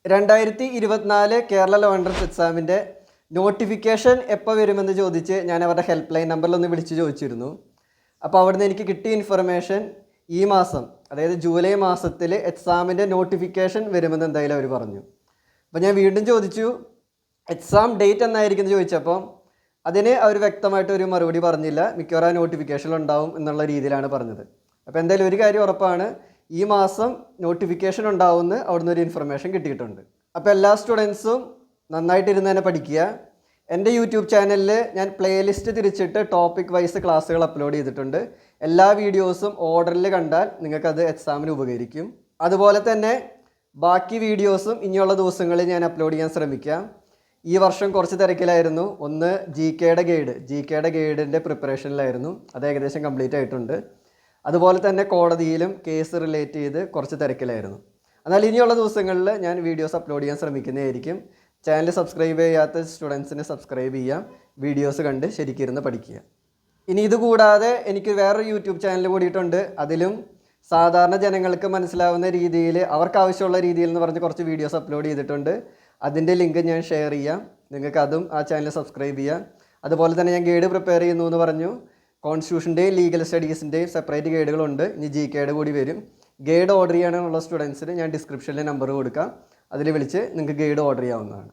2024 Kerala law entrance എക്സാമിൻ്റെ notification എപ്പോൾ വരുമെന്ന് ചോദിച്ച് ഞാൻ അവരുടെ ഹെൽപ്പ് ലൈൻ നമ്പറിലൊന്ന് വിളിച്ച് ചോദിച്ചിരുന്നു. അപ്പോൾ അവിടുന്ന് എനിക്ക് കിട്ടിയ ഇൻഫർമേഷൻ ഈ മാസം, അതായത് ജൂലൈ മാസത്തിൽ എക്സാമിൻ്റെ നോട്ടിഫിക്കേഷൻ വരുമെന്ന് എന്തായാലും അവർ പറഞ്ഞു. അപ്പോൾ ഞാൻ വീണ്ടും ചോദിച്ചു എക്സാം ഡേറ്റ് എന്നായിരിക്കും എന്ന് ചോദിച്ചപ്പോൾ അതിന് അവർ വ്യക്തമായിട്ടൊരു മറുപടി പറഞ്ഞില്ല. മിക്കവാറും ആ നോട്ടിഫിക്കേഷൻ ഉണ്ടാവും എന്നുള്ള രീതിയിലാണ് പറഞ്ഞത്. അപ്പോൾ എന്തായാലും ഒരു കാര്യം ഉറപ്പാണ്, ഈ മാസം നോട്ടിഫിക്കേഷൻ ഉണ്ടാവുമെന്ന് അവിടുന്ന് ഒരു ഇൻഫർമേഷൻ കിട്ടിയിട്ടുണ്ട്. അപ്പോൾ എല്ലാ സ്റ്റുഡൻസും നന്നായിട്ടിരുന്ന് തന്നെ പഠിക്കുക. എൻ്റെ യൂട്യൂബ് ചാനലിൽ ഞാൻ പ്ലേലിസ്റ്റ് തിരിച്ചിട്ട് ടോപ്പിക് വൈസ് ക്ലാസ്സുകൾ അപ്ലോഡ് ചെയ്തിട്ടുണ്ട്. എല്ലാ വീഡിയോസും ഓർഡറിൽ കണ്ടാൽ നിങ്ങൾക്കത് എക്സാമിന് ഉപകരിക്കും. അതുപോലെ തന്നെ ബാക്കി വീഡിയോസും ഇനിയുള്ള ദിവസങ്ങളിൽ ഞാൻ അപ്ലോഡ് ചെയ്യാൻ ശ്രമിക്കാം. ഈ വർഷം കുറച്ച് തിരക്കിലായിരുന്നു. ഒന്ന് ജി കെയുടെ ഗൈഡിൻ്റെ പ്രിപ്പറേഷനിലായിരുന്നു. അത് ഏകദേശം കംപ്ലീറ്റ് ആയിട്ടുണ്ട്. അതുപോലെ തന്നെ കോടതിയിലും കേസ് റിലേറ്റ് ചെയ്ത് കുറച്ച് തിരക്കിലായിരുന്നു. എന്നാൽ ഇനിയുള്ള ദിവസങ്ങളിൽ ഞാൻ വീഡിയോസ് അപ്ലോഡ് ചെയ്യാൻ ശ്രമിക്കുന്നതായിരിക്കും. ചാനൽ സബ്സ്ക്രൈബ് ചെയ്യാത്ത സ്റ്റുഡൻസിന് സബ്സ്ക്രൈബ് ചെയ്യാം, വീഡിയോസ് കണ്ട് ശരിക്കിരുന്ന് പഠിക്കുക. ഇനി ഇതുകൂടാതെ എനിക്ക് വേറൊരു യൂട്യൂബ് ചാനൽ കൂടിയിട്ടുണ്ട്. അതിലും സാധാരണ ജനങ്ങൾക്ക് മനസ്സിലാവുന്ന രീതിയിൽ, അവർക്ക് ആവശ്യമുള്ള രീതിയിൽ എന്ന് പറഞ്ഞ് കുറച്ച് വീഡിയോസ് അപ്ലോഡ് ചെയ്തിട്ടുണ്ട്. അതിൻ്റെ ലിങ്ക് ഞാൻ ഷെയർ ചെയ്യാം, നിങ്ങൾക്ക് അതും ആ ചാനൽ സബ്സ്ക്രൈബ് ചെയ്യാം. അതുപോലെ തന്നെ ഞാൻ ഗൈഡ് പ്രിപ്പയർ ചെയ്യുന്നു എന്ന് പറഞ്ഞു. കോൺസ്റ്റിറ്റ്യൂഷൻ്റെയും ലീഗൽ സ്റ്റഡീസിൻ്റെയും സെപ്പറേറ്റ് ഗൈഡുകളുണ്ട്. ഇനി ജി കെയുടെ കൂടി വരും. ഗൈഡ് ഓർഡർ ചെയ്യാനുള്ള സ്റ്റുഡൻസിന് ഞാൻ ഡിസ്ക്രിപ്ഷനിൽ നമ്പർ കൊടുക്കാം, അതിൽ വിളിച്ച് നിങ്ങൾക്ക് ഗൈഡ് ഓർഡർ ചെയ്യാവുന്നതാണ്.